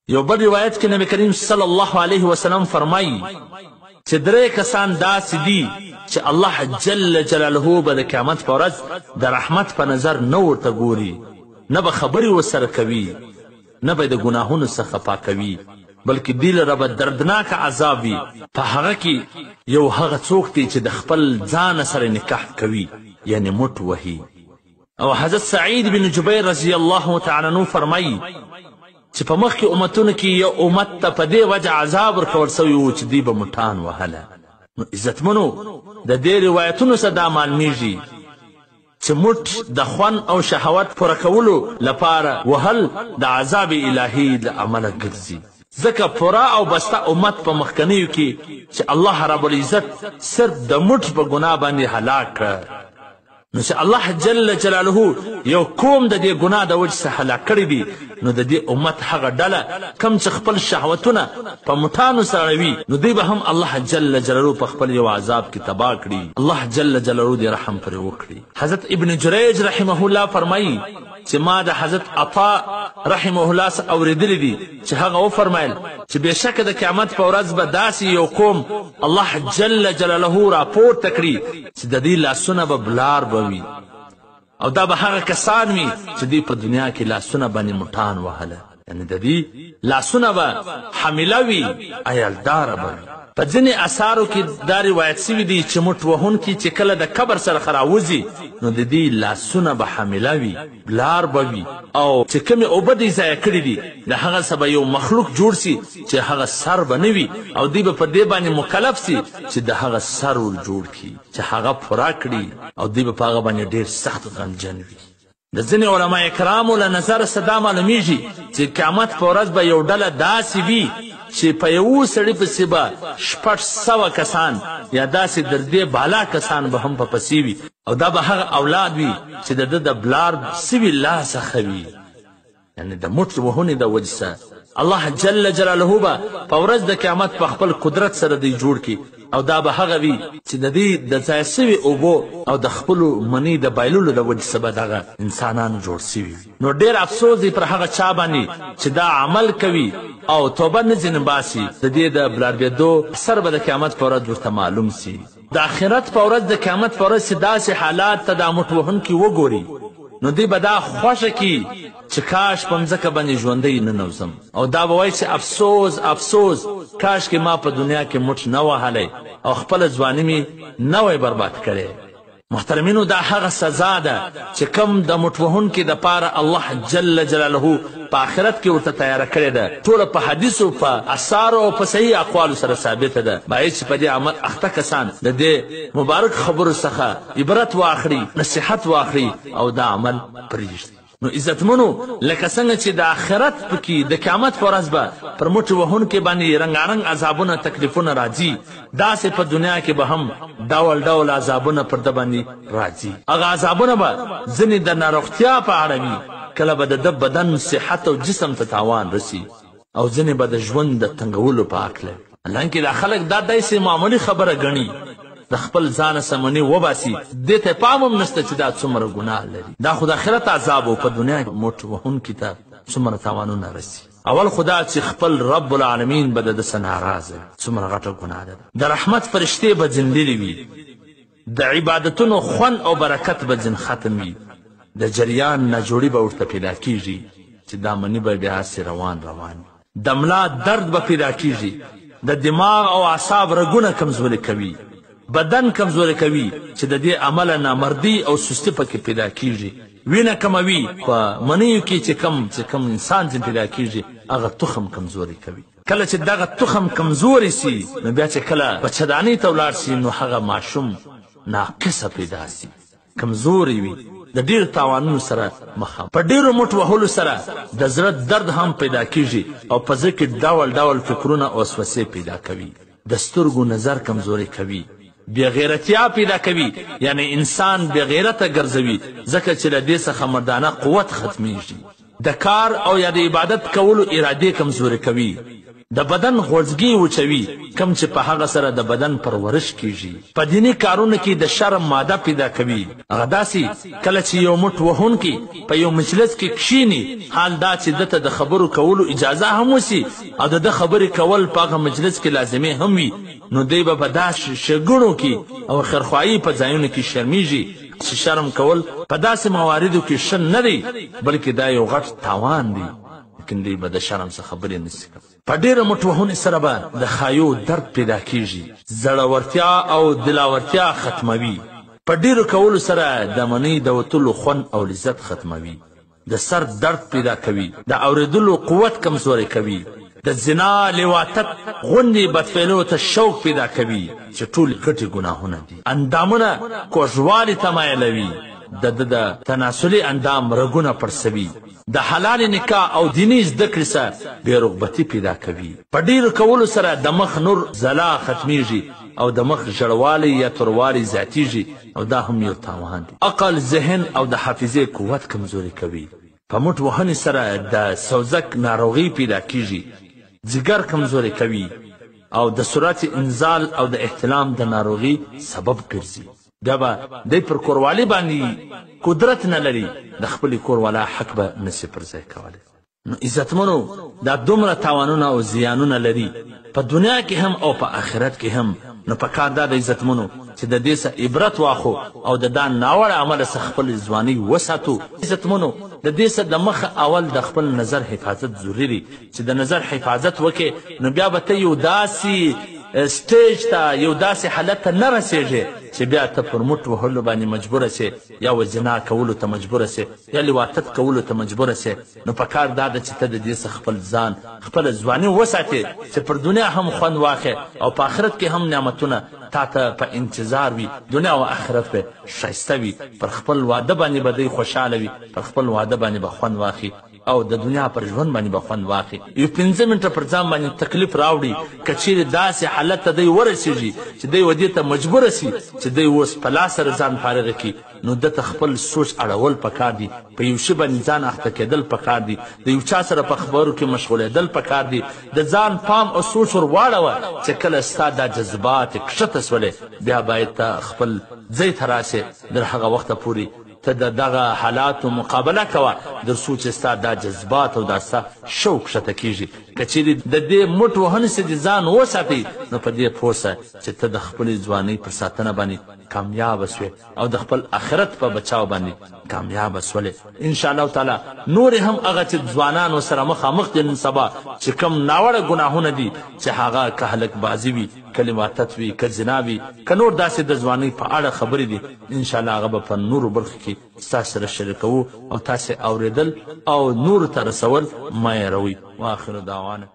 یو بل روایت کې نبی کریم صلی الله علیه وسلم فرمایي چې درې کسان داسې دي چې الله جل جلاله به د قیامت په ورځ د رحمت په نظر نه ورته ګوري، نه به خبرې ورسره کوي، نه به د ګناهونو څخه پاکوي، بلکې دوی لره به دردناک عذاب وي. په هغه کې یو هغه څوک دی چې د خپل ځان سره نکاح کوي، یعنی مټ وهي. او حضرت سعید بن جبیر رضی الله تعالی عنه فرمایي چې په مخکې امتونو کې یو امت ته په دې وجه عذاب ورکول سوی و چې دوی به مټان وهله. نو عزتمنو د دې روایتونو څخه دا معلومیږي چې مټ د خوند او شهوت پوره کولو لپاره وهل د عذاب الهي له امله ګرځي. ځکه پوره او بسته امت په مخکنیو کې چې الله رب العزت صرف د مټ په ګناه باندې هلاک کړه، نو چې الله جل جلاله یو قوم د دې ګناه د وجې څخه هلاک کړی دی، نو د دې امت هغه ډله کم چې خپل شهوتونه په مټانو سره وي، نو دوی به هم الله جل جلاله په خپل یو عذاب کې تباه کړي. الله جل جلاله دې رحم پرې وکړي. حضرت ابن جریج رحمه الله فرمایي چې ما د حضرت عطا رحمه الله څخه اورېدلی دي چې هغه وفرمایل چې بېشکه د قیامت په ورځ به داسې یو قوم الله جل جلاله راپورته کړي چې د دې لاسونه به بلار به وي، او دا به هغه کسان وي چې دوی په دنیا کې لاسونه باندې مټان وهله، یعنی د دې لاسونه به حامله وي، عیالداره به وي. په ځینې اثارو کې دا روایت سوي دي چې مټ وهونکي چې کله د قبر سره راوځي نو د دې لاسونه به حامله وي، بلار به وي، او چې کومې اوبه دوی ضایع کړي دي د هغه څه به یو مخلوق جوړ سي چې هغه سر به نه وي، او دوی به په دې باندې مکلف سي چې د هغه سر ور جوړ کړي چې هغه پوره کړي، او دوی به په هغه باندې ډېر سخت غمجن وي. د ځینې علما کرامو له نظره څه دا معلومیږي چې قیامت په ورځ به یو ډله داسې وي چې په یو سړي پسې به 600 کسان یا داسې در دې بالا کسان به هم په پسې وي، او دا به هغه اولاد وي چې د ده د بلار سوي لاس څخه وي، یعنی د مټ وهونې د وجې څخه الله جل جلاله به په ورځ د قیامت په خپل قدرت سره دوی جوړ کړي، او دا به هغه وي چې د دې د ضایع سوي اوبو او د خپلو مني د بایلولو د وجې څخه به دغه انسانان جوړ سوي وي. نو ډېر افسوس دی پر هغه چا باندې چې دا عمل کوي او توبه نه ځینې باسي، د دې د بلاربېدو اثر به د قیامت په ورځ ورته معلوم سي. د آخرت په ورځ د قیامت په ورځ چې داسې حالات ته دا مټ وهونکي وګوري نو دوی به دا خوښه کي چې کاش په مځکه باندې ژوندی ننوځم، او دا به وایي چې افسوس افسوس کاش کې ما په دنیا کې مټ نه وهلی او خپله ځواني مې نه وی برباد کړی. محترمینو دا هغه سزا ده چې کم د مټ وهونکي دپاره الله جل جلاله په آخرت کې ورته تیاره کړې ده. ټوله په حدیثو په اثارو او په صحیح اقوالو سره ثابته ده. باید چې په دې عمل اخته کسان د دې مبارک خبرو څخه عبرت واخلي، نصیحت واخلي او دا عمل پرېږدي. نو عزتمنو لکه څنګه چې د آخرت پکې د قیامت په ورځ به پر مټ وهونکي باندې رنګارنګ عذابونه تکلیفونه راځي، داسې په دنیا کې به هم ډول ډول عذابونه پر ده باندې راځي. هغه عذابونه به ځینې د ناروغتیا په اړه وي، کله به د ده بدن صحت او جسم ته تاوان رسي، او ځینې به د ژوند د تنګولو په هکله. حالانکې دا خلک دا داسې معمولي خبره ګڼي، د خپل ځانه سمنې وباسي، دې ته پام هم نشته چې دا څومره ګناه لري. دا خو د آخرت عذاب و، په دنیا کې مټ وهونکي ته څومره تاوانونه رسي. اول خدا چې خپل رب العالمین به د ده څه ناراضه، څومره غټه ګناه ده. د رحمت فرشتې به ځنډلې وي، د عبادتونو خوند او برکت به ځین ختم وي، د جریان ناجوړي به ورته پیدا کیږي چې دا مني به بیا هسې روان د ملا درد به پیدا کیږي، د دماغ او اعصاب رګونه کمزوري کوي، بدن کمزوري کوي چې د دې عمله نامردي او سستي پکې پیدا کیږي، وینه کموي، په منیو کې چې کم انسان ځین پیدا کیږي هغه تخم کمزوري کوي. کله چې دغه تخم کمزوري سي نو بیا چې کله بچه‌دانۍ ته ولاړ سي نو هغه ماشوم ناقصه پیدا سي، کمزوري وي، د ډېر تاوانونو سره مخامخ، په ډېرو مټ وهلو سره د زړه درد هم پیدا کیږي، او په زړه کې ډول ډول فکرونه او وسوسې پیدا کوي، د سترګو نظر کمزوري کوي، بېغیرتیا پیدا کوي، یعنی انسان بېغیرته ګرځوي، ځکه چې له دې څخه مردانه قوت ختمیږي، د کار او یا د عبادت کولو ارادې کمزوري کوي، د بدن غوړځګي وچوي کم چې په هغه سره د بدن پرورش کیږي په دینی کارونو کې د شرم ماده پیدا کوي هغه داسې کله چې یو مټ وهونکی په یو مجلس کې کښیني حال دا چې دته د خبرو کولو اجازه هم وسي او د خبرې کول په هغه مجلس کې لازمي هم وي نو دی به په دا شګړو کې او خیرخواهي په ځایونو کې شرمیږي چې شرم کول په داسې مواردو کې ښه نه دی بلکې دا یو غټ تاوان دی لیکن دی به د شرم څخه خبرې نشي په ډېره مټ وهونې سره به د خایو درد پیدا کیږي زړورتیا او دلاورتیا ختموي په ډېرو کولو سره د منۍ د وتلو خوند او لذت ختموي د سر درد پیدا کوي د اورېدلو قوت کمزوری کوي د زنا لواطت غوندې بدفعلو ته شوق پیدا کوي چې ټول غټې ګناهونه دي اندامونه کوږوالي ته مایلوي د تناسلي اندام رګونه پړسوي د حلال نکاح او دیني زده کړې سره بې رغبتي پیدا کوي په ډېرو کولو سره د مخ نور ځلا ختمیږي او د مخ ژړوالی یا توروالی زیاتیږي او دا هم یو تاوان دی عقل ذهن او د حافظې قوت کمزوري کوي په مټ وهنې سره د سوزک ناروغي پیدا کیږي ځیګر کمزوري کوي او د سرعت انزال او د احتلام د ناروغي سبب ګرځي بیا به دی پر کوروالی باندې قدرت نه لري د خپلې کوروالا حق به نشي پر ځای کولی نو عزتمنو دا دومره تاوانونه او زیانونه لري په دنیا کې هم او په آخرت کې هم نو په کار دا د عزتمنو چې د دې څخه عبرت واخو او د دا ناوړه عمله څخه خپل ځواني وساتو عزتمنو د دې څخه د مخه اول د خپل نظر حفاظت ضروري دی چې د نظر حفاظت وکې نو بیا به ته یو داسې سټیج ته یو داسې حالت ته نه رسېږې چې بیا ته پر مټ وهلو باندې مجبوره سې یا زنا کولو ته مجبوره سې یا لواطت کولو ته مجبوره سې نو په کار دا ده چې ته د دې څخه خپل ځان خپله ځواني وساتې چې پر دنیا هم خوند واخې او په آخرت کې هم نعمتونه تا ته په انتظار وي دنیا او آخرت به ښایسته وي پر خپل واده باندې به دی خوشحاله وي پر خپل واده باندې به خوند واخلي او د دنیا پر ژوند باندې به خوند واخلي یو 15 منټه پر ځان باندې تکلیف راوړي که چیرې داسې حالت ته دی ورسېږي چې دی ودې ته مجبوره سي چې دی اوس په لاس سره ځان فارغه کړي نو دته خپل سوچ اړول پکار دي په یو شي باندې ځان اخته کېدل پکار دي د یو چا سره په خبرو کې مشغولېدل پکار دي د ځان پام او سوچ ور واړوه چې کله ستا دا جذبات کښته سولې بیا باید ته خپل ځای ته راسې در هغه وخته پورې ته د دغه حالاتو مقابله کوه در څو چې ستا دا جذبات او دا ستا شوق ښکته کېږي که چیرې د دې مټ وهنې څخه دې ځان وساتئ نو په دې پوه سه چې ته د خپلې ځوانۍ پر ساتنه باندې کامیابه سوې او د خپل آخرت په بچاو باندې کامیابه سولې انشاءالله تعالی نورې هم هغه چې ځوانان ورسره مخامخ دي نن سبا چې کوم ناوړه ګناهونه دي چې هغه که هلک بازي وي که لواطت وي که زنا وي که نور داسې د ځوانۍ په اړه خبرې دي انشاءالله هغه به په نورو برخو کې ستاسو سره شریکوو او تاسې اورېدل او نورو ته رسول مه هېروئ واخر دعوانا